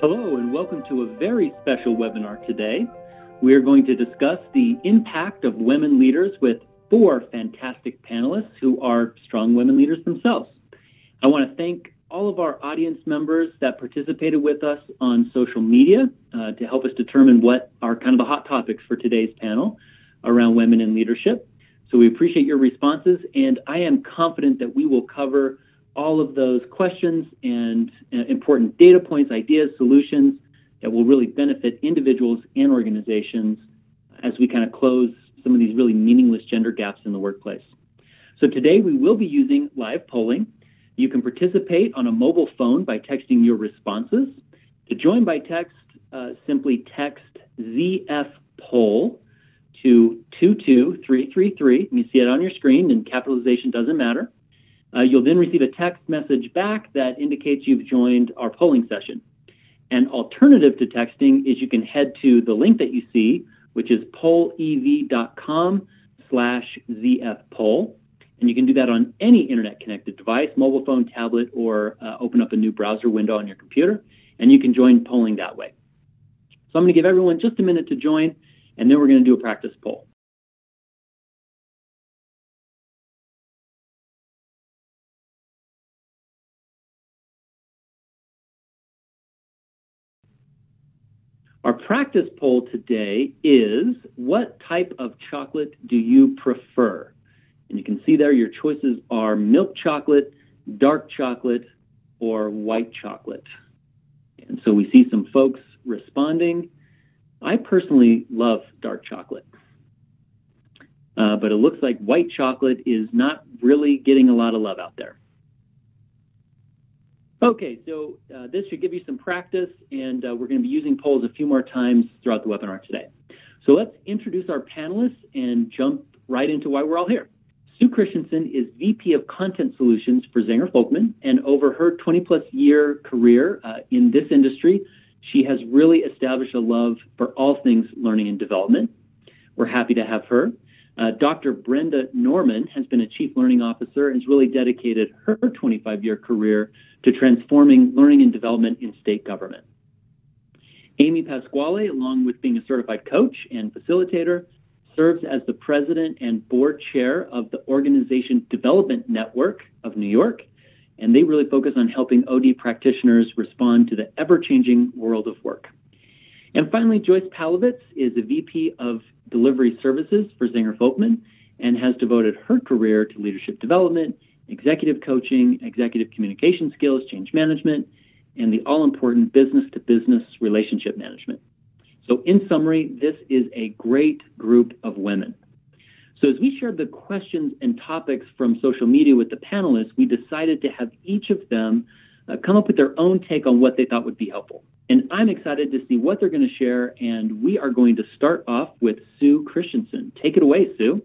Hello and welcome to a very special webinar today. We are going to discuss the impact of women leaders with 4 fantastic panelists who are strong women leaders themselves. I want to thank all of our audience members that participated with us on social media to help us determine what are kind of the hot topics for today's panel around women in leadership. So we appreciate your responses, and I am confident that we will cover all of those questions and important data points, ideas, solutions that will really benefit individuals and organizations as we kind of close some of these really meaningless gender gaps in the workplace. So today we will be using live polling. You can participate on a mobile phone by texting your responses. To join by text, simply text ZF poll to 22333. You see it on your screen, and capitalization doesn't matter. You'll then receive a text message back that indicates you've joined our polling session. An alternative to texting is you can head to the link that you see, which is pollev.com/ZFpoll. And you can do that on any internet-connected device, mobile phone, tablet, or open up a new browser window on your computer, and you can join polling that way. So I'm going to give everyone just a minute to join, and then we're going to do a practice poll. Our practice poll today is, what type of chocolate do you prefer? And you can see there your choices are milk chocolate, dark chocolate, or white chocolate. And so we see some folks responding. I personally love dark chocolate, but it looks like white chocolate is not really getting a lot of love out there. Okay, so this should give you some practice, and we're going to be using polls a few more times throughout the webinar today. So let's introduce our panelists and jump right into why we're all here. Sue Christensen is VP of Content Solutions for Zenger Folkman, and over her 20-plus year career in this industry, she has really established a love for all things learning and development. We're happy to have her. Dr. Brenda Norman has been a Chief Learning Officer and has really dedicated her 25-year career to transforming learning and development in state government. Amy Pasquale, along with being a certified coach and facilitator, serves as the president and board chair of the Organization Development Network of New York, and they really focus on helping OD practitioners respond to the ever-changing world of work. And finally, Joyce Palovitz is a VP of Delivery Services for Zenger Folkman and has devoted her career to leadership development, executive coaching, executive communication skills, change management, and the all-important business-to-business relationship management. So in summary, this is a great group of women. So as we shared the questions and topics from social media with the panelists, we decided to have each of them come up with their own take on what they thought would be helpful. And I'm excited to see what they're going to share, and we are going to start off with Sue Christensen. Take it away, Sue.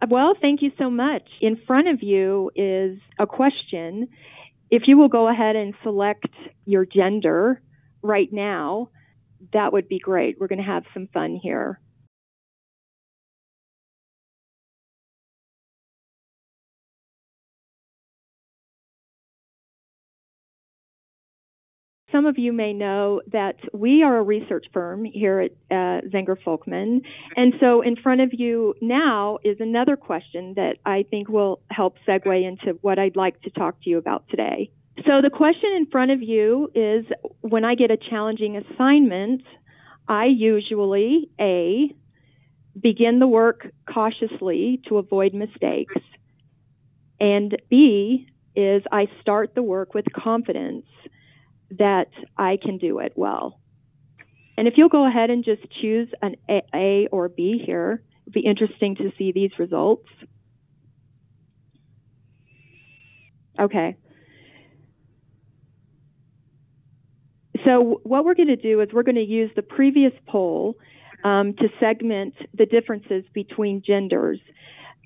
Well, thank you so much. In front of you is a question. If you will go ahead and select your gender right now, that would be great. We're going to have some fun here. Some of you may know that we are a research firm here at Zenger Folkman. And so in front of you now is another question that I think will help segue into what I'd like to talk to you about today. So the question in front of you is, when I get a challenging assignment, I usually, A, begin the work cautiously to avoid mistakes, and B, is I start the work with confidence that I can do it well. And if you'll go ahead and just choose an A or B here, it'd be interesting to see these results. Okay. So what we're going to do is we're going to use the previous poll to segment the differences between genders.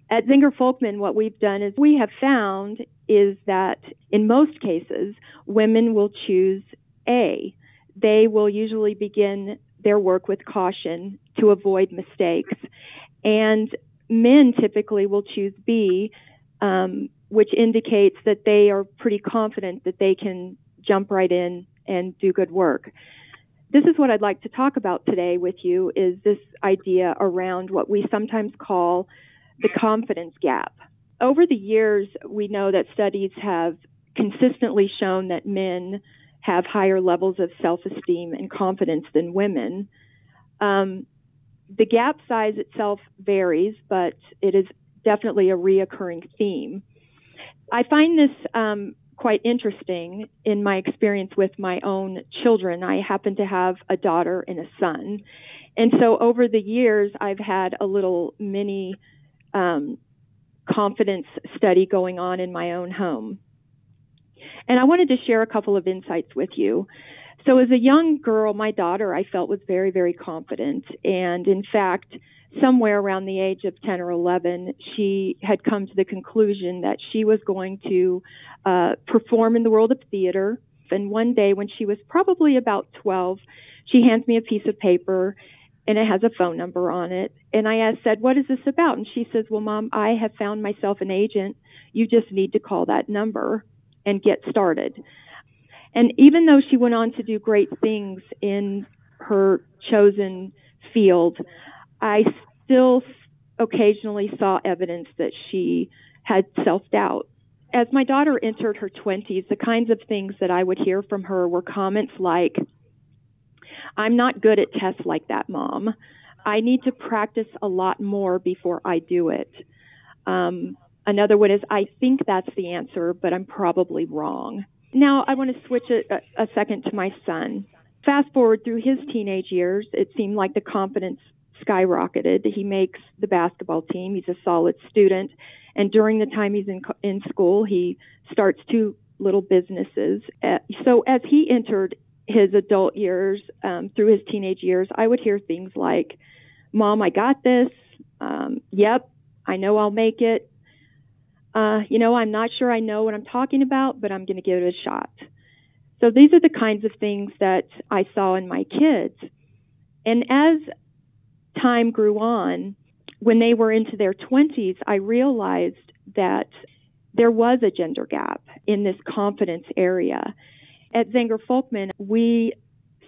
At Zenger Folkman, what we've done is we have found is that in most cases, women will choose A. They will usually begin their work with caution to avoid mistakes. And men typically will choose B, which indicates that they are pretty confident that they can jump right in and do good work. This is what I'd like to talk about today with you, is this idea around what we sometimes call the confidence gap. Over the years, we know that studies have consistently shown that men have higher levels of self-esteem and confidence than women. The gap size itself varies, but it is definitely a reoccurring theme. I find this quite interesting in my experience with my own children. I happen to have a daughter and a son. And so over the years, I've had a little mini confidence study going on in my own home. And I wanted to share a couple of insights with you. So as a young girl, my daughter, I felt, was very, very confident. And in fact, somewhere around the age of 10 or 11, she had come to the conclusion that she was going to perform in the world of theater. And one day when she was probably about 12, she hands me a piece of paper and it has a phone number on it. And I said, "What is this about?" And she says, "Well, Mom, I have found myself an agent. You just need to call that number and get started." And even though she went on to do great things in her chosen field, I still occasionally saw evidence that she had self-doubt. As my daughter entered her 20s, the kinds of things that I would hear from her were comments like, "I'm not good at tests like that, Mom. I need to practice a lot more before I do it." Another one is, "I think that's the answer, but I'm probably wrong." Now, I want to switch a second to my son. Fast forward through his teenage years, it seemed like the confidence skyrocketed. He makes the basketball team. He's a solid student. And during the time he's in school, he starts 2 little businesses. So as he entered his adult years, through his teenage years, I would hear things like, "Mom, I got this. Yep, I know I'll make it. I'm not sure I know what I'm talking about, but I'm going to give it a shot." So these are the kinds of things that I saw in my kids. And as time grew on, when they were into their 20s, I realized that there was a gender gap in this confidence area. At Zenger Folkman, we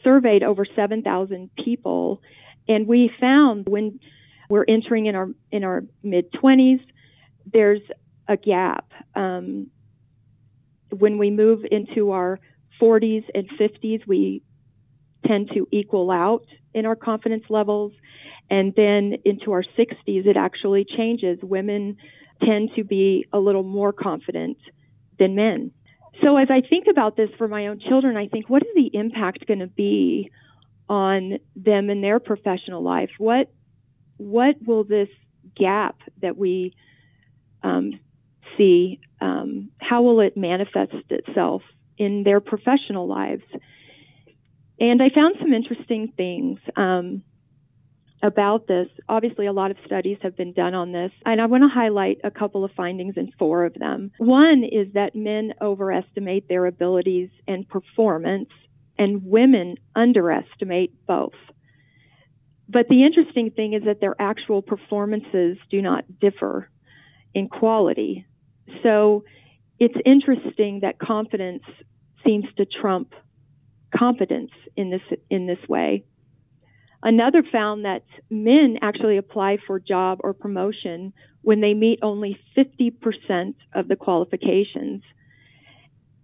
surveyed over 7,000 people, and we found when we're entering in our mid-20s, there's a gap. When we move into our 40s and 50s, we tend to equal out in our confidence levels. And then into our 60s, it actually changes. Women tend to be a little more confident than men. So as I think about this for my own children, I think, what is the impact going to be on them in their professional life? What will this gap that we see, how will it manifest itself in their professional lives? And I found some interesting things about this. Obviously, a lot of studies have been done on this, and I want to highlight a couple of findings in 4 of them. One is that men overestimate their abilities and performance, and women underestimate both. But the interesting thing is that their actual performances do not differ in quality. So it's interesting that confidence seems to trump competence in this way. Another found that men actually apply for job or promotion when they meet only 50% of the qualifications.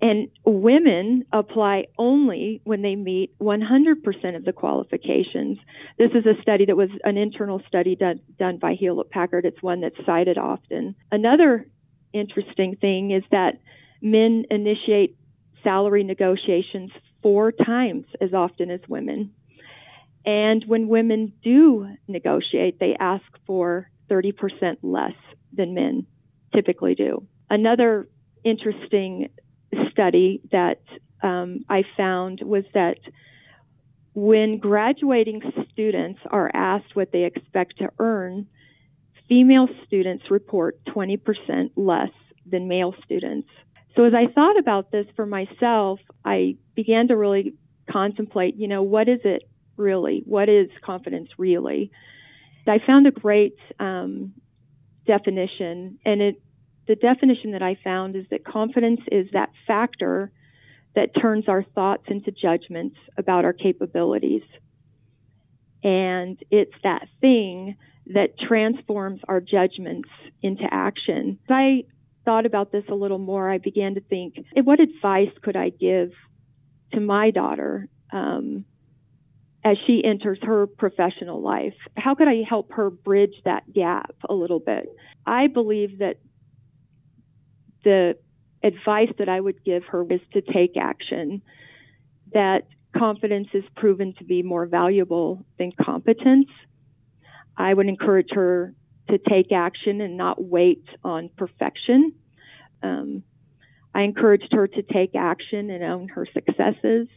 And women apply only when they meet 100% of the qualifications. This is a study that was an internal study done by Hewlett-Packard. It's one that's cited often. Another interesting thing is that men initiate salary negotiations 4 times as often as women. And when women do negotiate, they ask for 30% less than men typically do. Another interesting study that I found was that when graduating students are asked what they expect to earn, female students report 20% less than male students. So as I thought about this for myself, I began to really contemplate, what is it really? What is confidence really? I found a great definition, and the definition that I found is that confidence is that factor that turns our thoughts into judgments about our capabilities. And it's that thing that transforms our judgments into action. As I thought about this a little more, I began to think, what advice could I give to my daughter as she enters her professional life? How could I help her bridge that gap a little bit? I believe that the advice that I would give her is to take action, that confidence is proven to be more valuable than competence. I would encourage her to take action and not wait on perfection. I encouraged her to take action and own her successes,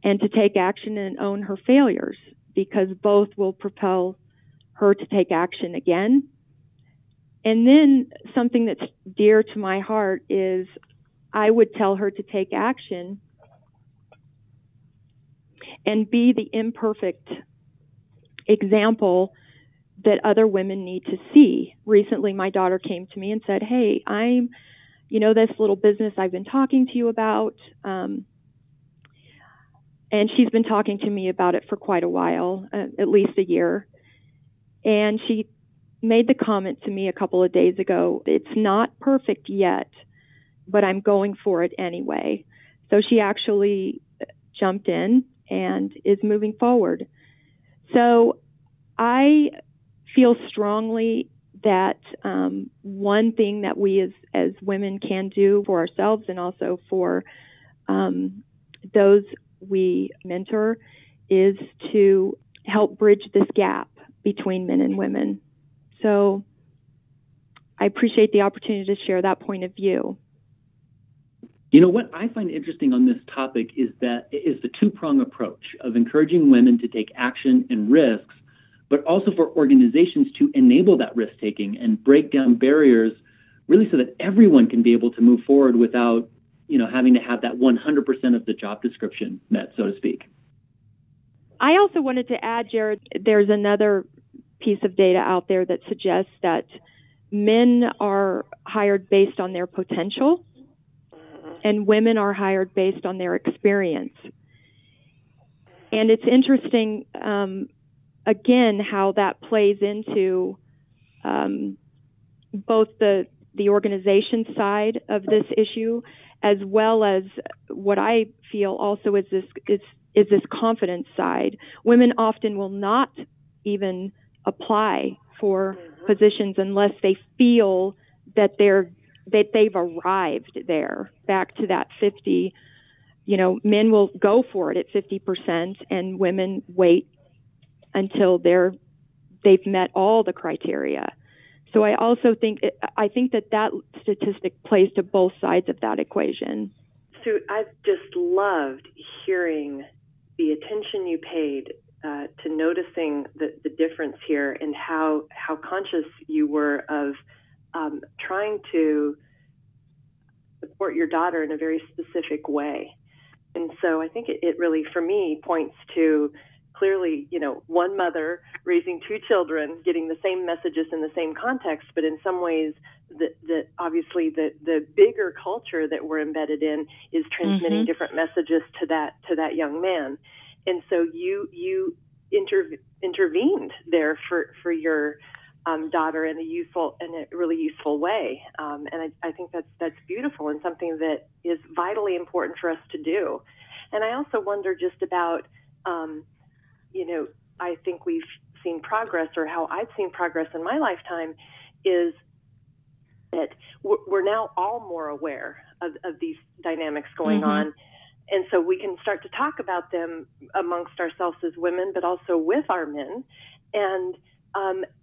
and to take action and own her failures, because both will propel her to take action again. And then something that's dear to my heart is I would tell her to take action and be the imperfect example that other women need to see. Recently, my daughter came to me and said, hey, I'm, this little business I've been talking to you about, and she's been talking to me about it for quite a while, at least a year. And she made the comment to me a couple of days ago, it's not perfect yet, but I'm going for it anyway. So she actually jumped in and is moving forward. So I feel strongly that one thing that we as women can do for ourselves and also for those we mentor is to help bridge this gap between men and women. So I appreciate the opportunity to share that point of view. What I find interesting on this topic is the two-prong approach of encouraging women to take action and risks, but also for organizations to enable that risk-taking and break down barriers, really so that everyone can be able to move forward without, having to have that 100% of the job description met, so to speak. I also wanted to add, Jared, there's another piece of data out there that suggests that men are hired based on their potential and women are hired based on their experience. And it's interesting, again, how that plays into both the organization side of this issue, as well as what I feel also is this confidence side. Women often will not even apply for positions unless they feel that they've arrived there. Back to that 50, men will go for it at 50%, and women wait until they've met all the criteria. So I also think that statistic plays to both sides of that equation. Sue, I've just loved hearing the attention you paid to noticing the difference here, and how conscious you were of trying to support your daughter in a very specific way. And so I think it really, for me, points to clearly, one mother raising two children, getting the same messages in the same context, but in some ways that obviously the bigger culture that we're embedded in is transmitting different messages to that young man. And so you intervened there for your daughter in a really useful way. And I think that's beautiful and something that is vitally important for us to do. And I also wonder just about, I think we've seen progress, or how I've seen progress in my lifetime is that we're now all more aware of these dynamics going on. And so we can start to talk about them amongst ourselves as women, but also with our men, and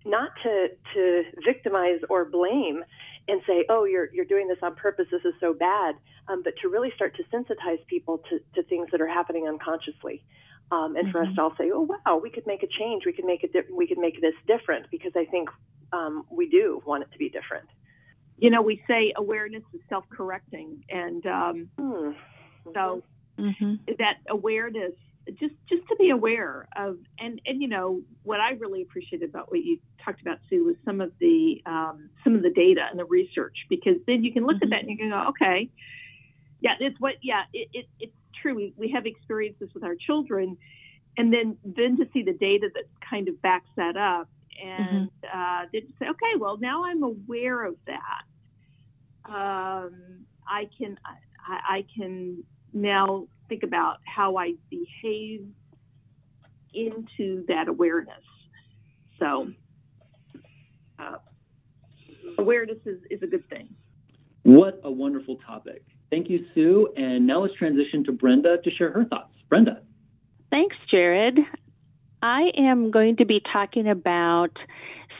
not to victimize or blame and say, oh, you're doing this on purpose, this is so bad, but to really start to sensitize people to things that are happening unconsciously. And for us to all say, oh, wow, we could make a change, we could make this different, because I think we do want it to be different. We say awareness is self-correcting, and so that awareness, just to be aware of, and what I really appreciated about what you talked about, Sue, was some of the data and the research, because then you can look at that and you can go, okay, Yeah, it's true. We have experiences with our children, and then to see the data that kind of backs that up, and then say, okay, well, now I'm aware of that. I can now think about how I behave into that awareness. So awareness is a good thing. What a wonderful topic. Thank you, Sue. And now let's transition to Brenda to share her thoughts. Brenda. Thanks, Jared. I am going to be talking about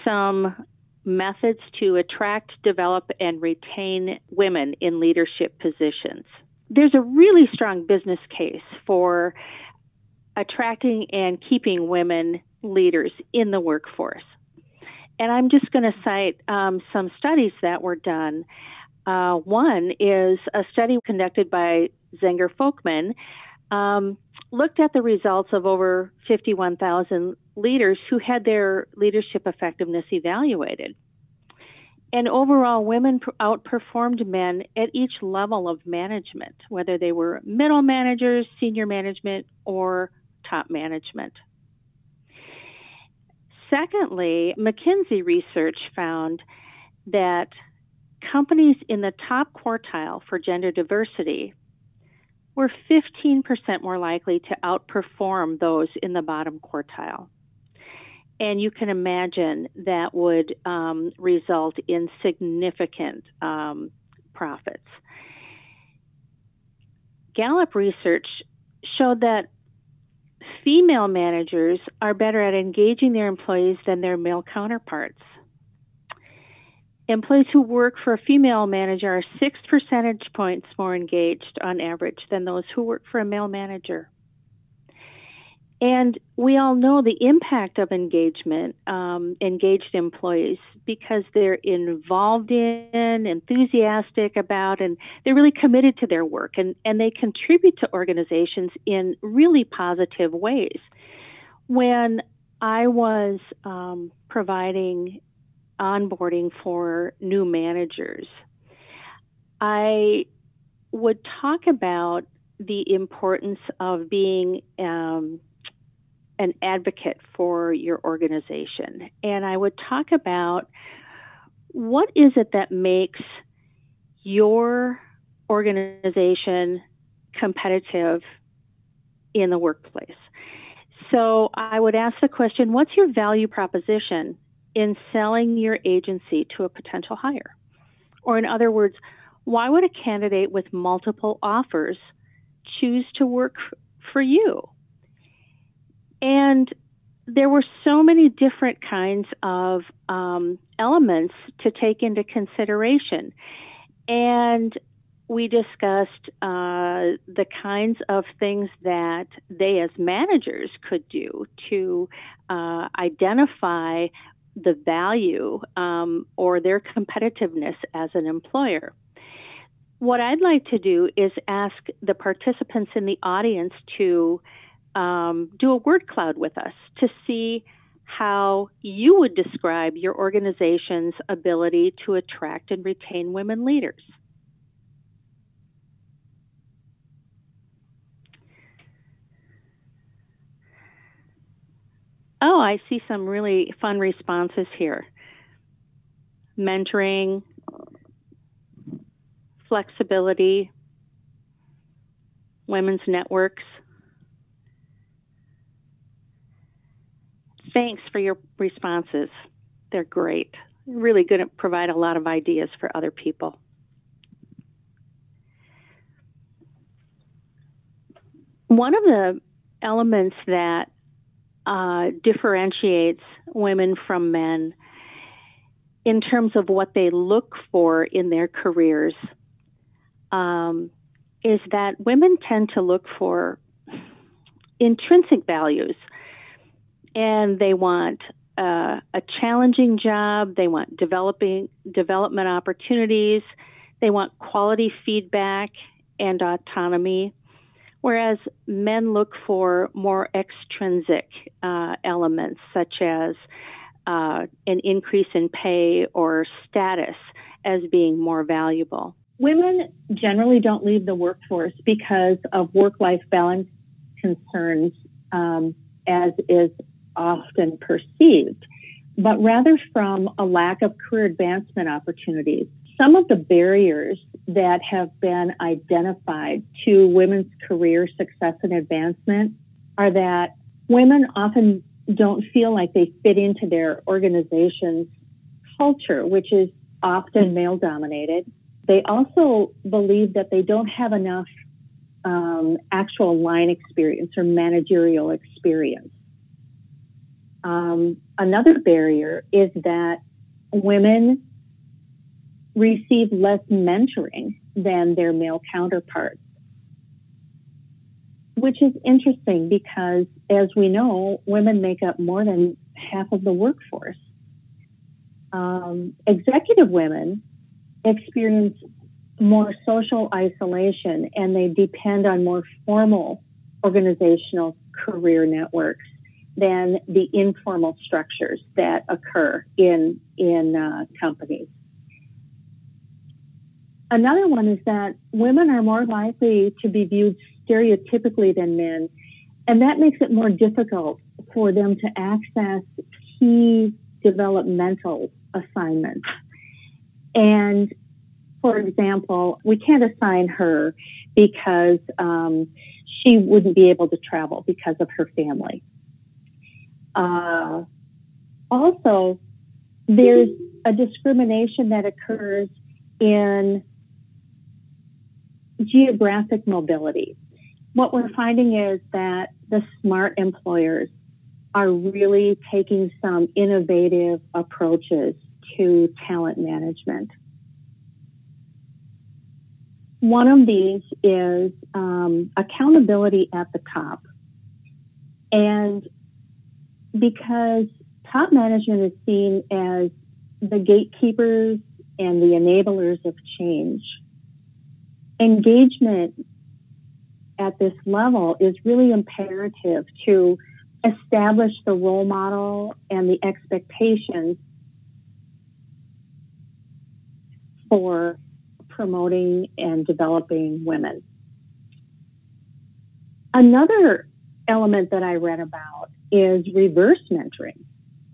some methods to attract, develop, and retain women in leadership positions. There's a really strong business case for attracting and keeping women leaders in the workforce. And I'm just going to cite some studies that were done. One is a study conducted by Zenger Folkman, looked at the results of over 51,000 leaders who had their leadership effectiveness evaluated. And overall, women outperformed men at each level of management, whether they were middle managers, senior management, or top management. Secondly, McKinsey research found that companies in the top quartile for gender diversity were 15% more likely to outperform those in the bottom quartile. And you can imagine that would result in significant profits. Gallup research showed that female managers are better at engaging their employees than their male counterparts. Employees who work for a female manager are 6 percentage points more engaged on average than those who work for a male manager. And we all know the impact of engagement, engaged employees, because they're involved in, enthusiastic about, and they're really committed to their work, and they contribute to organizations in really positive ways. When I was providing onboarding for new managers, I would talk about the importance of being an advocate for your organization. And I would talk about what is it that makes your organization competitive in the workplace. So I would ask the question, what's your value proposition in selling your agency to a potential hire? Or in other words, why would a candidate with multiple offers choose to work for you? And there were so many different kinds of elements to take into consideration. And we discussed the kinds of things that they as managers could do to identify the value or their competitiveness as an employer. What I'd like to do is ask the participants in the audience to do a word cloud with us to see how you would describe your organization's ability to attract and retain women leaders. Oh, I see some really fun responses here. Mentoring, flexibility, women's networks. Thanks for your responses. They're great. Really going to provide a lot of ideas for other people. One of the elements that differentiates women from men in terms of what they look for in their careers is that women tend to look for intrinsic values. And they want a challenging job. They want development opportunities. They want quality feedback and autonomy, whereas men look for more extrinsic elements, such as an increase in pay or status as being more valuable. women generally don't leave the workforce because of work-life balance concerns, as is often perceived, but rather from a lack of career advancement opportunities. Some of the barriers that have been identified to women's career success and advancement are that women often don't feel like they fit into their organization's culture, which is often male-dominated. They also believe that they don't have enough actual line experience or managerial experience. Another barrier is that women receive less mentoring than their male counterparts, which is interesting because, as we know, women make up more than half of the workforce. Executive women experience more social isolation, and they depend on more formal organizational career networks than the informal structures that occur in companies. Another one is that women are more likely to be viewed stereotypically than men, and that makes it more difficult for them to access key developmental assignments. And for example, we can't assign her because she wouldn't be able to travel because of her family. Also, there's a discrimination that occurs in geographic mobility. What we're finding is that the smart employers are really taking some innovative approaches to talent management. One of these is accountability at the top. And because top management is seen as the gatekeepers and the enablers of change, engagement at this level is really imperative to establish the role model and the expectations for promoting and developing women. Another element that I read about is reverse mentoring,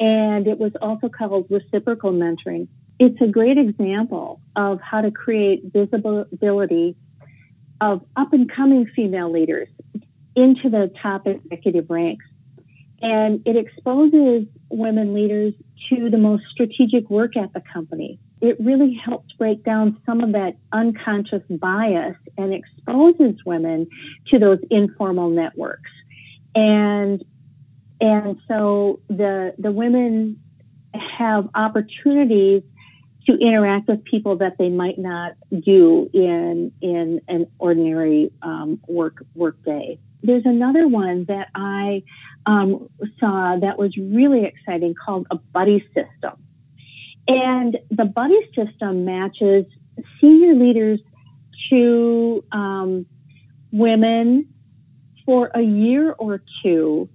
and it was also called reciprocal mentoring. It's a great example of how to create visibility of up-and-coming female leaders into the top executive ranks. And it exposes women leaders to the most strategic work at the company. It really helps break down some of that unconscious bias and exposes women to those informal networks. And so the women have opportunities to interact with people that they might not do in an ordinary work day. There's another one that I saw that was really exciting called a buddy system. And the buddy system matches senior leaders to women for a year or two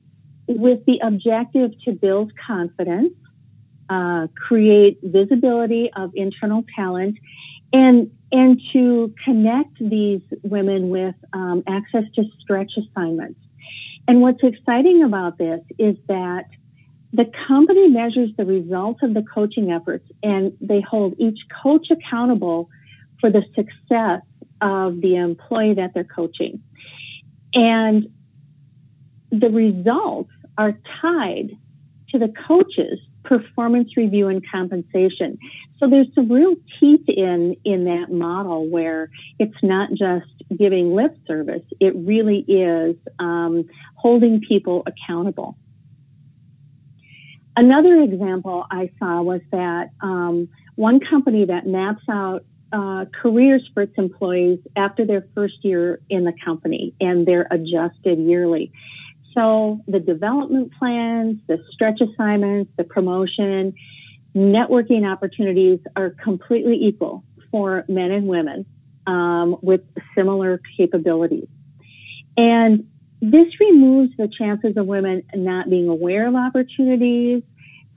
with the objective to build confidence, create visibility of internal talent, and to connect these women with access to stretch assignments. And what's exciting about this is that the company measures the results of the coaching efforts, and they hold each coach accountable for the success of the employee that they're coaching. And the results are tied to the coach's performance review and compensation. So there's some real teeth in that model where it's not just giving lip service. It really is holding people accountable. Another example I saw was that one company that maps out careers for its employees after their first year in the company, and they're adjusted yearly. So the development plans, the stretch assignments, the promotion, networking opportunities are completely equal for men and women with similar capabilities. And this removes the chances of women not being aware of opportunities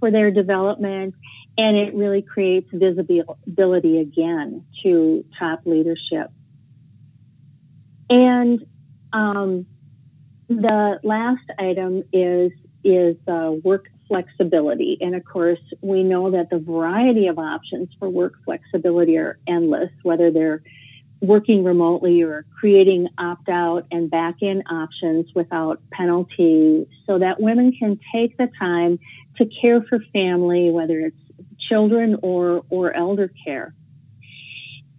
for their development, And it really creates visibility again to top leadership. And the last item is work flexibility. And of course, we know that the variety of options for work flexibility are endless, whether they're working remotely or creating opt-out and back-in options without penalty so that women can take the time to care for family, whether it's children or elder care.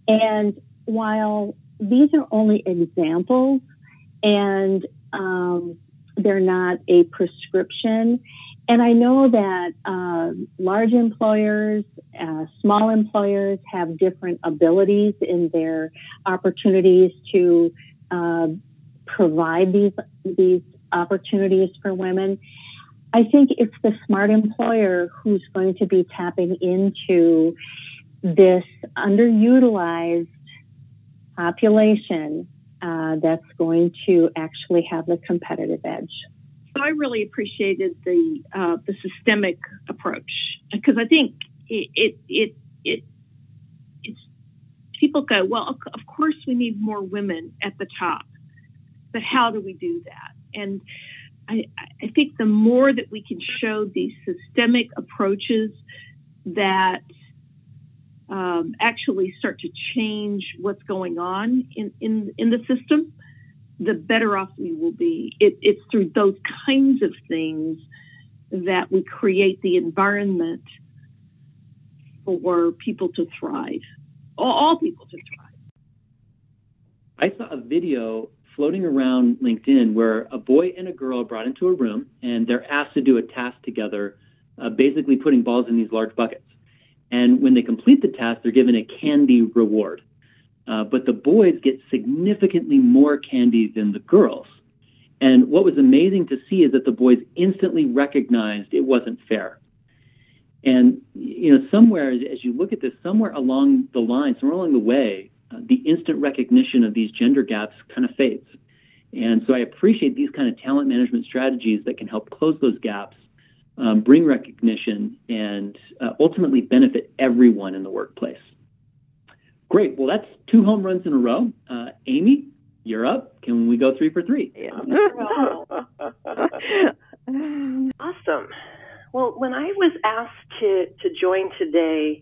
And while these are only examples and they're not a prescription, and I know that large employers, small employers have different abilities in their opportunities to provide these opportunities for women. I think it's the smart employer who's going to be tapping into this underutilized population that's going to actually have the competitive edge. I really appreciated the systemic approach because I think it's people go, well, of course we need more women at the top, but how do we do that? And I think the more that we can show these systemic approaches that actually start to change what's going on in the system, the better off we will be. It's through those kinds of things that we create the environment for people to thrive, all people to thrive. I saw a video floating around LinkedIn where a boy and a girl are brought into a room and they're asked to do a task together, basically putting balls in these large buckets. And when they complete the task, they're given a candy reward. But the boys get significantly more candy than the girls. And what was amazing to see is that the boys instantly recognized it wasn't fair. And, somewhere, as you look at this, somewhere along the line, somewhere along the way, the instant recognition of these gender gaps kind of fades. And so I appreciate these kind of talent management strategies that can help close those gaps, bring recognition, and ultimately benefit everyone in the workplace. Great. Well, that's 2 home runs in a row. Amy, you're up. Can we go 3 for 3? Yeah. Awesome. Well, when I was asked to join today,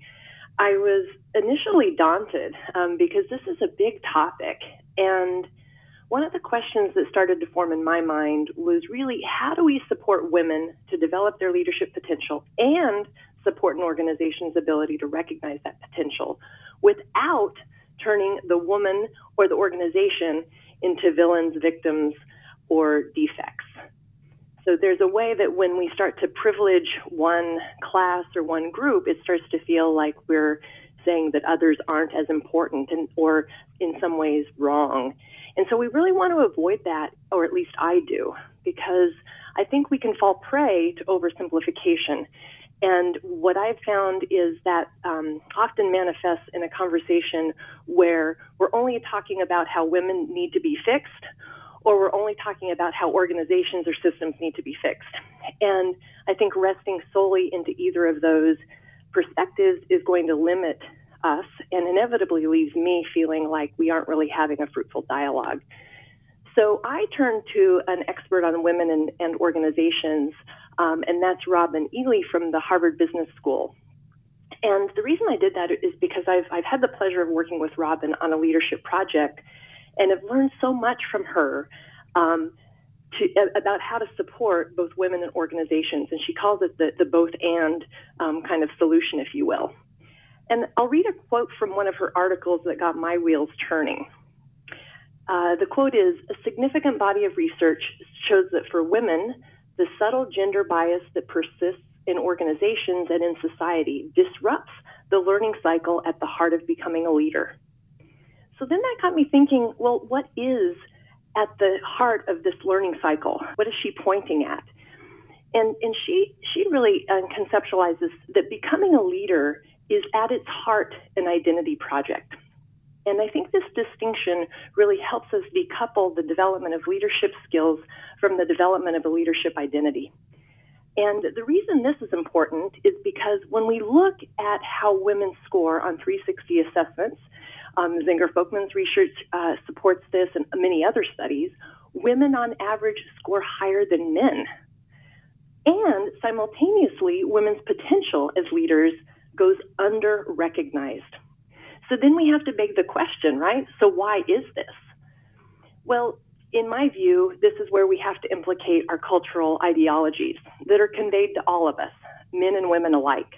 I was initially daunted because this is a big topic. And one of the questions that started to form in my mind was really, how do we support women to develop their leadership potential and support an organization's ability to recognize that potential without turning the woman or the organization into villains, victims, or defects? So there's a way that when we start to privilege one class or one group, it starts to feel like we're saying that others aren't as important or in some ways wrong. And so we really want to avoid that, or at least I do, because I think we can fall prey to oversimplification. And what I've found is that often manifests in a conversation where we're only talking about how women need to be fixed, or we're only talking about how organizations or systems need to be fixed. And I think resting solely into either of those perspectives is going to limit us and inevitably leaves me feeling like we aren't really having a fruitful dialogue. So I turned to an expert on women and organizations, and that's Robin Ely from the Harvard Business School. And the reason I did that is because I've had the pleasure of working with Robin on a leadership project, and have learned so much from her about how to support both women and organizations. And she calls it the both and kind of solution, if you will. And I'll read a quote from one of her articles that got my wheels turning. The quote is, "A significant body of research shows that for women, the subtle gender bias that persists in organizations and in society disrupts the learning cycle at the heart of becoming a leader." So then that got me thinking, well, what is at the heart of this learning cycle? What is she pointing at? And she really conceptualizes that becoming a leader is at its heart an identity project. And I think this distinction really helps us decouple the development of leadership skills from the development of a leadership identity. And the reason this is important is because when we look at how women score on 360 assessments, Zenger-Folkman's research supports this and many other studies, women on average score higher than men. And simultaneously, women's potential as leaders goes under-recognized. So then we have to beg the question, right? So why is this? Well, in my view, this is where we have to implicate our cultural ideologies that are conveyed to all of us, men and women alike.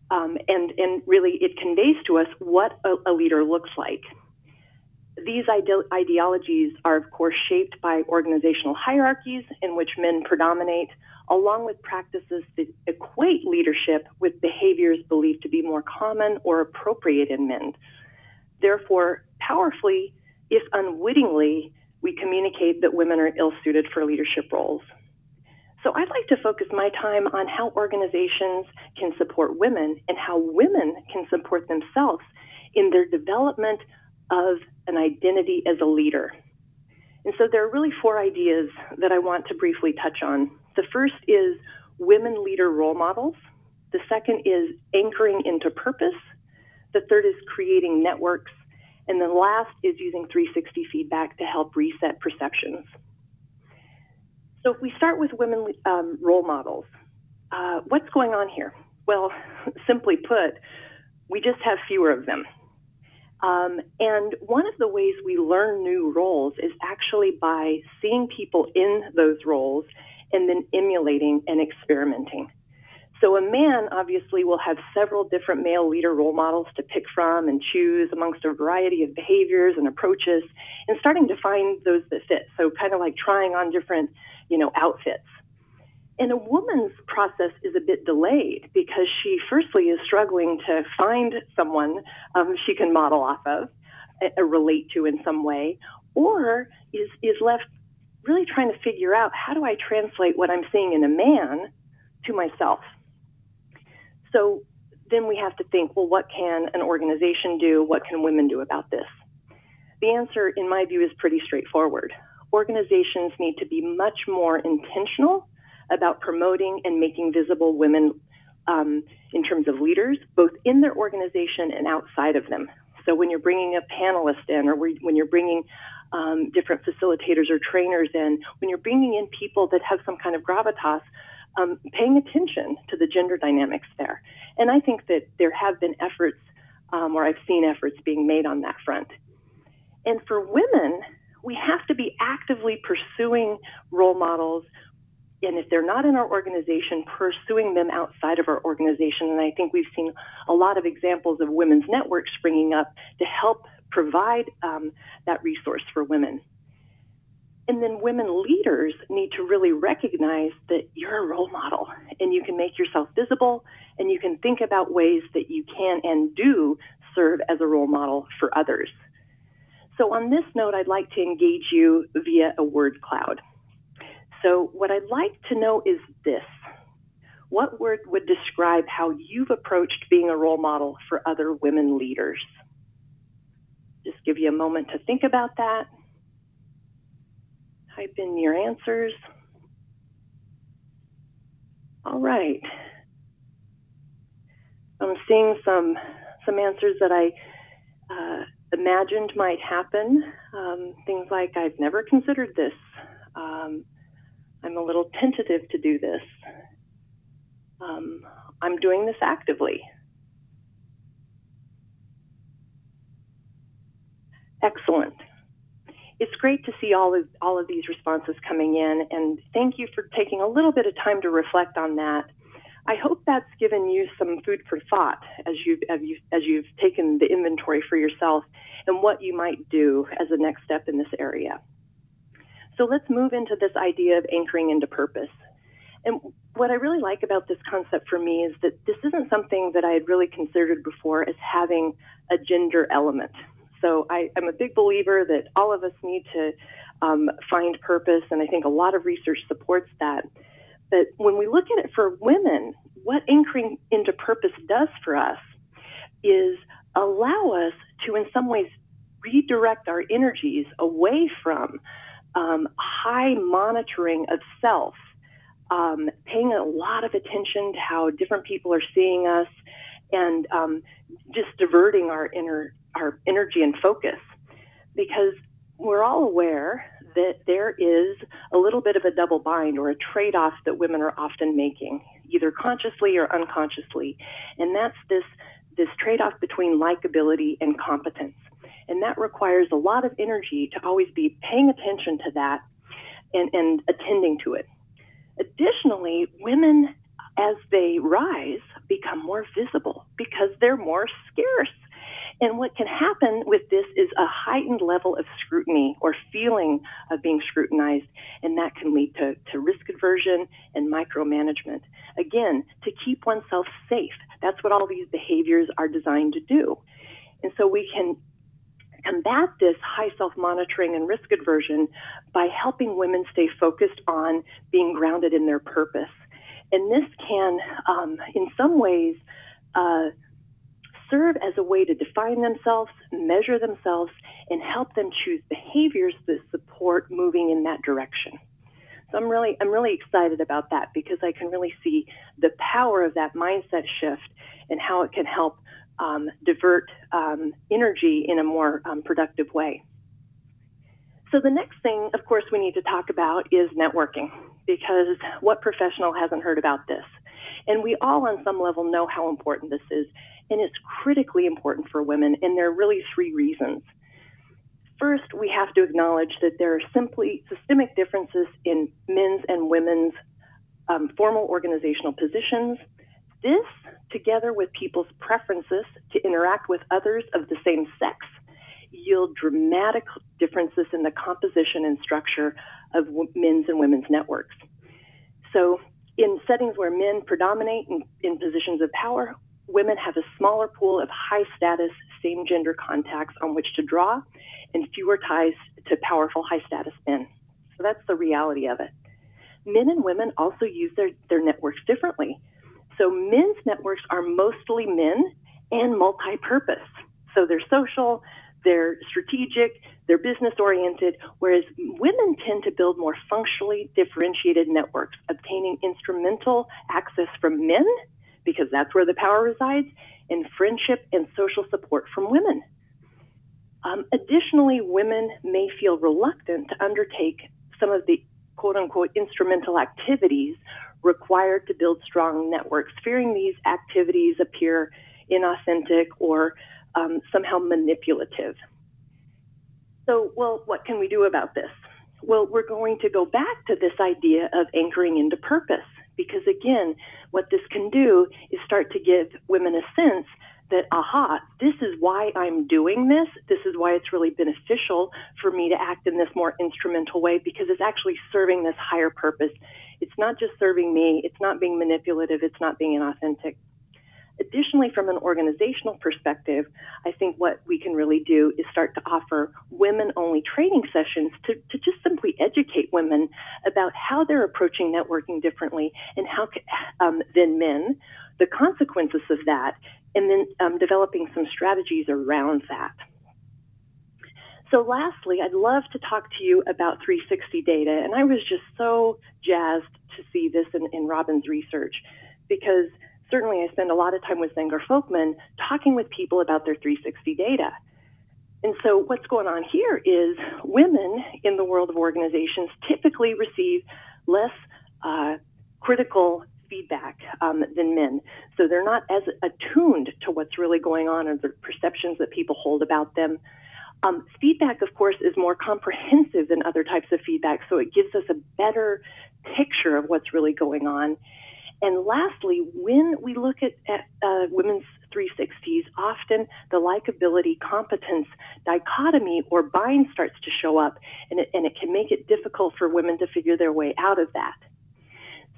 And really, it conveys to us what a leader looks like. These ideologies are, of course, shaped by organizational hierarchies in which men predominate, along with practices that equate leadership with behaviors believed to be more common or appropriate in men. Therefore, powerfully, if unwittingly, we communicate that women are ill-suited for leadership roles. So I'd like to focus my time on how organizations can support women and how women can support themselves in their development of an identity as a leader. And so there are really 4 ideas that I want to briefly touch on. The first is women leader role models. The second is anchoring into purpose. The third is creating networks. And the last is using 360 feedback to help reset perceptions. So if we start with women role models, what's going on here? Well, simply put, we just have fewer of them. And one of the ways we learn new roles is actually by seeing people in those roles and then emulating and experimenting. So a man obviously will have several different male leader role models to pick from and choose amongst a variety of behaviors and approaches and starting to find those that fit. So kind of like trying on different, outfits. And a woman's process is a bit delayed because she firstly is struggling to find someone she can model off of, relate to in some way, or is left really trying to figure out how do I translate what I'm seeing in a man to myself. So then we have to think, well, what can an organization do? What can women do about this? The answer, in my view, is pretty straightforward. Organizations need to be much more intentional about promoting and making visible women in terms of leaders, both in their organization and outside of them. So when you're bringing a panelist in, or when you're bringing different facilitators or trainers in, when you're bringing in people that have some kind of gravitas, paying attention to the gender dynamics there. And I think that there have been efforts, or I've seen efforts being made on that front. And for women, we have to be actively pursuing role models, and if they're not in our organization, pursuing them outside of our organization. And I think we've seen a lot of examples of women's networks springing up to help provide that resource for women. And then women leaders need to really recognize that you're a role model and you can make yourself visible and you can think about ways that you can and do serve as a role model for others. So on this note, I'd like to engage you via a word cloud. So what I'd like to know is this. What word would describe how you've approached being a role model for other women leaders? Just give you a moment to think about that. Type in your answers. All right. I'm seeing some answers that I imagined might happen. Things like, I've never considered this. I'm a little tentative to do this. I'm doing this actively. Excellent. It's great to see all of these responses coming in, and thank you for taking a little bit of time to reflect on that. I hope that's given you some food for thought as you've taken the inventory for yourself and what you might do as a next step in this area. So let's move into this idea of anchoring into purpose. And what I really like about this concept for me is that this isn't something that I had really considered before as having a gender element. So I'm a big believer that all of us need to find purpose, and I think a lot of research supports that. But when we look at it for women, what anchoring into purpose does for us is allow us to, in some ways, redirect our energies away from high monitoring of self paying a lot of attention to how different people are seeing us, and just diverting our energy and focus, because we're all aware that there is a little bit of a double bind or a trade-off that women are often making, either consciously or unconsciously, and that's this trade-off between likability and competence. And that requires a lot of energy to always be paying attention to that and attending to it. Additionally, women, as they rise, become more visible because they're more scarce. And what can happen with this is a heightened level of scrutiny or feeling of being scrutinized, and that can lead to risk aversion and micromanagement. Again, to keep oneself safe. That's what all these behaviors are designed to do. And so we can combat this high self-monitoring and risk aversion by helping women stay focused on being grounded in their purpose. And this can, in some ways, serve as a way to define themselves, measure themselves, and help them choose behaviors that support moving in that direction. So I'm really excited about that, because I can really see the power of that mindset shift and how it can help divert energy in a more productive way. So the next thing, of course, we need to talk about is networking, because what professional hasn't heard about this? And we all on some level know how important this is, and it's critically important for women, and there are really three reasons. First, we have to acknowledge that there are simply systemic differences in men's and women's formal organizational positions. This, together with people's preferences to interact with others of the same sex, yield dramatic differences in the composition and structure of men's and women's networks. So in settings where men predominate in positions of power, women have a smaller pool of high-status, same-gender contacts on which to draw, and fewer ties to powerful, high-status men. So that's the reality of it. Men and women also use their networks differently. So men's networks are mostly men and multi-purpose. So they're social, they're strategic, they're business-oriented, whereas women tend to build more functionally differentiated networks, obtaining instrumental access from men, because that's where the power resides, and friendship and social support from women. Additionally, women may feel reluctant to undertake some of the quote-unquote instrumental activities required to build strong networks, fearing these activities appear inauthentic or somehow manipulative. So, well, what can we do about this? Well, we're going to go back to this idea of anchoring into purpose, because again, what this can do is start to give women a sense that, aha, this is why I'm doing this. This is why it's really beneficial for me to act in this more instrumental way, because it's actually serving this higher purpose. It's not just serving me. It's not being manipulative. It's not being inauthentic. Additionally, from an organizational perspective, I think what we can really do is start to offer women-only training sessions to just simply educate women about how they're approaching networking differently and how than men, the consequences of that, and then developing some strategies around that. So lastly, I'd love to talk to you about 360 data, and I was just so jazzed to see this in Robin's research, because certainly I spend a lot of time with Zenger Folkman talking with people about their 360 data. And so what's going on here is women in the world of organizations typically receive less critical feedback than men. So they're not as attuned to what's really going on or the perceptions that people hold about them. Feedback, of course, is more comprehensive than other types of feedback, so it gives us a better picture of what's really going on. And lastly, when we look at women's 360s, often the likability competence dichotomy or bind starts to show up, and it can make it difficult for women to figure their way out of that.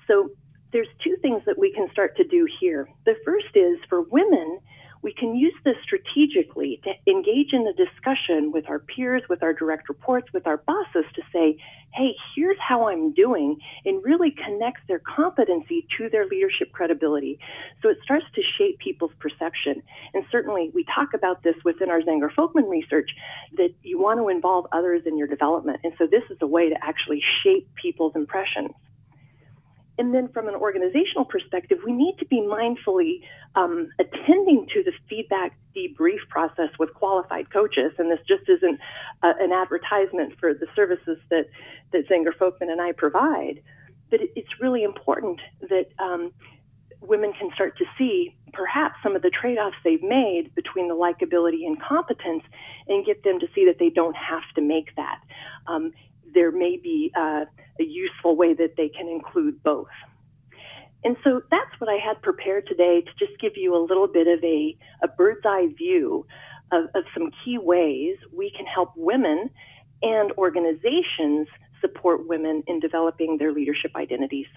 So there's two things that we can start to do here. The first is, for women, we can use this strategically to engage in the discussion with our peers, with our direct reports, with our bosses to say, hey, here's how I'm doing, and really connects their competency to their leadership credibility. So it starts to shape people's perception. And certainly we talk about this within our Zenger Folkman research, that you want to involve others in your development. And so this is a way to actually shape people's impressions. And then from an organizational perspective, we need to be mindfully attending to the feedback debrief process with qualified coaches. And this just isn't an advertisement for the services that Zenger, Folkman, and I provide. But it's really important that women can start to see perhaps some of the trade-offs they've made between the likability and competence, and get them to see that they don't have to make that. There may be a useful way that they can include both. And so that's what I had prepared today, to just give you a little bit of a bird's eye view of some key ways we can help women and organizations support women in developing their leadership identities.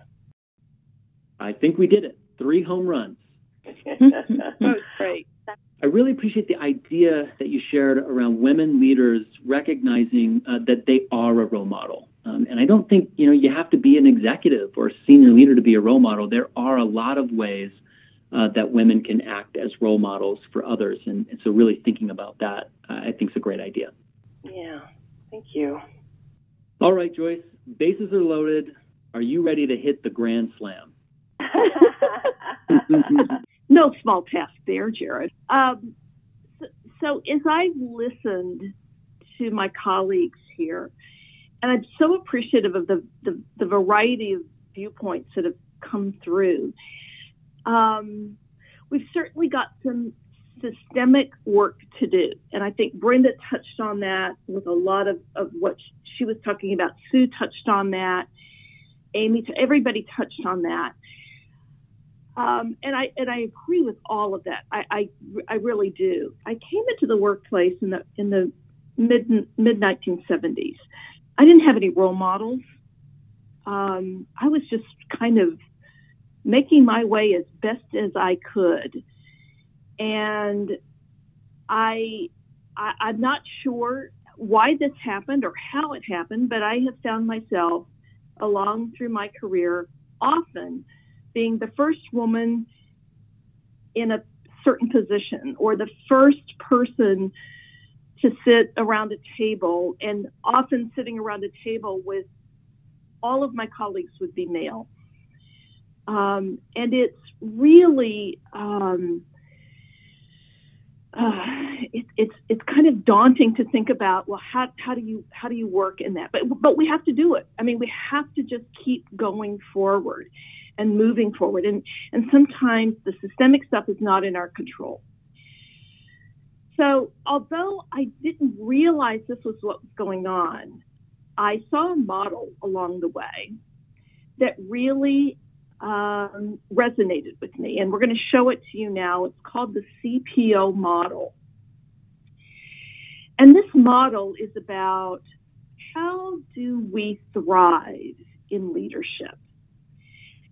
I think we did it. 3 home runs. That was great. I really appreciate the idea that you shared around women leaders recognizing that they are a role model. And I don't think, you have to be an executive or a senior leader to be a role model. There are a lot of ways that women can act as role models for others. And so really thinking about that, I think is a great idea. Yeah, thank you. All right, Joyce, bases are loaded. Are you ready to hit the grand slam? No small task there, Jared. So as I've listened to my colleagues here, and I'm so appreciative of the variety of viewpoints that have come through, we've certainly got some systemic work to do. And I think Brenda touched on that with a lot of what she was talking about. Sue touched on that. Amy, everybody touched on that. And I agree with all of that. I really do. I came into the workplace in the mid 1970s. I didn't have any role models. I was just kind of making my way as best as I could, and I'm not sure why this happened or how it happened, but I have found myself along through my career often being the first woman in a certain position, or the first person to sit around a table, and often sitting around a table with all of my colleagues would be male. And it's really, it's kind of daunting to think about, well, how do you work in that? But we have to do it. I mean, we have to just keep going forward and moving forward. And sometimes the systemic stuff is not in our control. So although I didn't realize this was what was going on, I saw a model along the way that really resonated with me. And we're going to show it to you now. It's called the CPO model. And this model is about how do we thrive in leadership.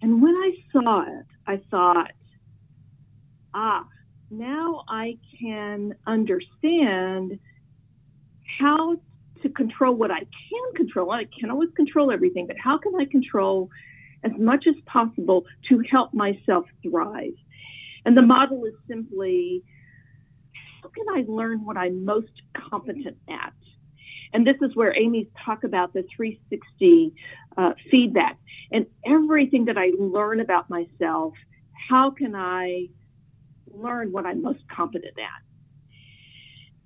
And when I saw it, I thought, now I can understand how to control what I can control. I can't always control everything, but how can I control as much as possible to help myself thrive? And the model is simply, how can I learn what I'm most competent at? And this is where Amy's talk about the 360 feedback. And everything that I learn about myself, how can I learn what I'm most competent at?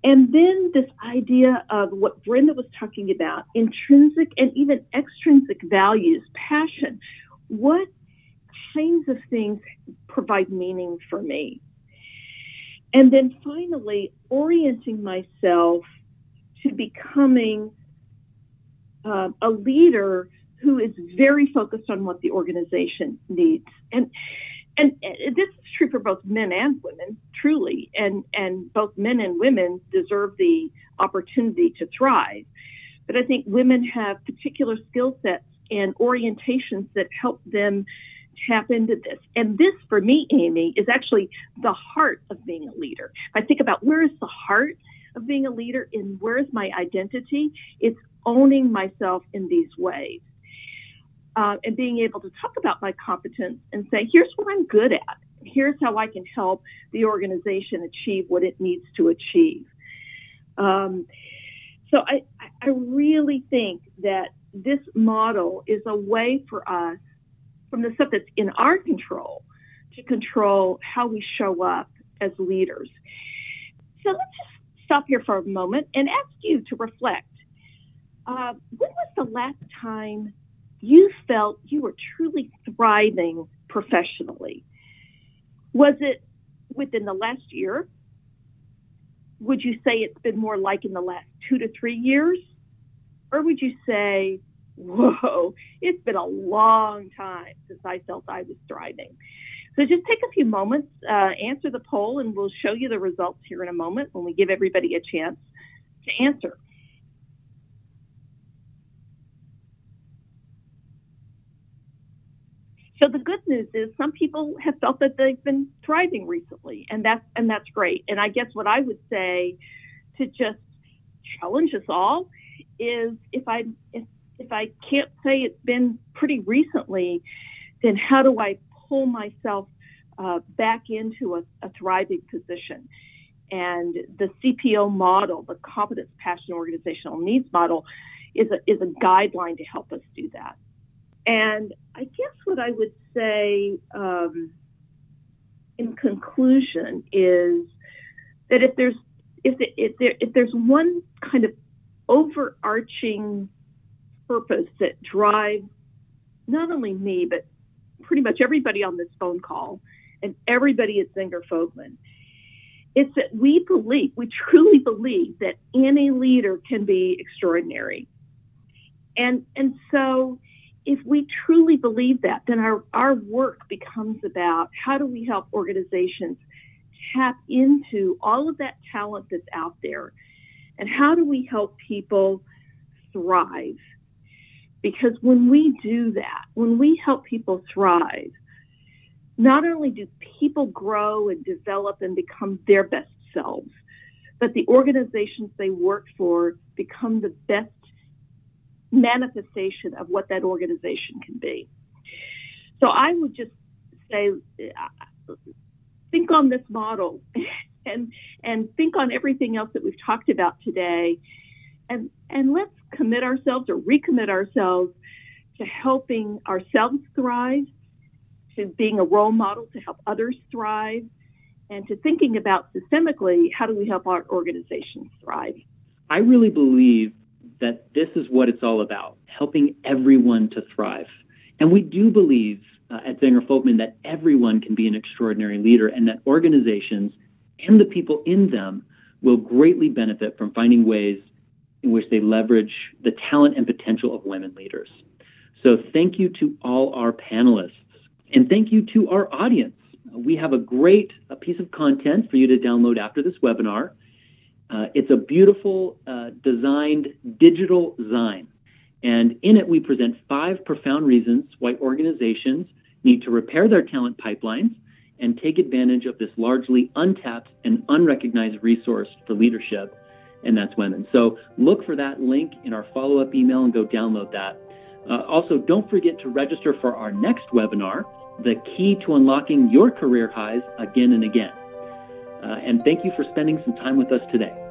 And then this idea of what Brenda was talking about, intrinsic and even extrinsic values, passion. What kinds of things provide meaning for me? And then finally, orienting myself to becoming a leader who is very focused on what the organization needs. And this is true for both men and women, truly. And both men and women deserve the opportunity to thrive. But I think women have particular skill sets and orientations that help them tap into this. And this, for me, Amy, is actually the heart of being a leader. If I think about where is the heart of being a leader and where is my identity, it's owning myself in these ways. And being able to talk about my competence and say, here's what I'm good at. Here's how I can help the organization achieve what it needs to achieve. So I really think that this model is a way for us, from the stuff that's in our control to control how we show up as leaders. So let's just stop here for a moment and ask you to reflect. When was the last time you felt you were truly thriving professionally? Was it within the last year? Would you say it's been more like in the last 2 to 3 years? Or would you say, whoa, it's been a long time since I felt I was thriving? So just take a few moments, answer the poll, and we'll show you the results here in a moment when we give everybody a chance to answer. So the good news is some people have felt that they've been thriving recently, and that's great. And I guess what I would say to just challenge us all is if I can't say it's been pretty recently, then how do I pull myself back into a thriving position? And the CPO model, the Competence, Passion, Organizational Needs model, is a guideline to help us do that. And I guess what I would say in conclusion is that if there's one kind of overarching purpose that drives not only me, but pretty much everybody on this phone call and everybody at Zenger Folkman, it's that we truly believe that any leader can be extraordinary. And so if we truly believe that, then our work becomes about how do we help organizations tap into all of that talent that's out there, and how do we help people thrive? Because when we do that, when we help people thrive, not only do people grow and develop and become their best selves, but the organizations they work for become the best manifestation of what that organization can be. So I would just say, think on this model and think on everything else that we've talked about today, and let's commit ourselves or recommit ourselves to helping ourselves thrive, to being a role model to help others thrive, and to thinking about systemically, how do we help our organizations thrive? I really believe that this is what it's all about, helping everyone to thrive. And we do believe at Zenger Folkman that everyone can be an extraordinary leader, and that organizations and the people in them will greatly benefit from finding ways in which they leverage the talent and potential of women leaders. So thank you to all our panelists, and thank you to our audience. We have a great piece of content for you to download after this webinar. It's a beautiful designed digital Zine. And in it, we present 5 profound reasons why organizations need to repair their talent pipelines and take advantage of this largely untapped and unrecognized resource for leadership, and that's women. So look for that link in our follow-up email and go download that. Also, don't forget to register for our next webinar, The Key to Unlocking Your Career Highs Again and Again. And thank you for spending some time with us today.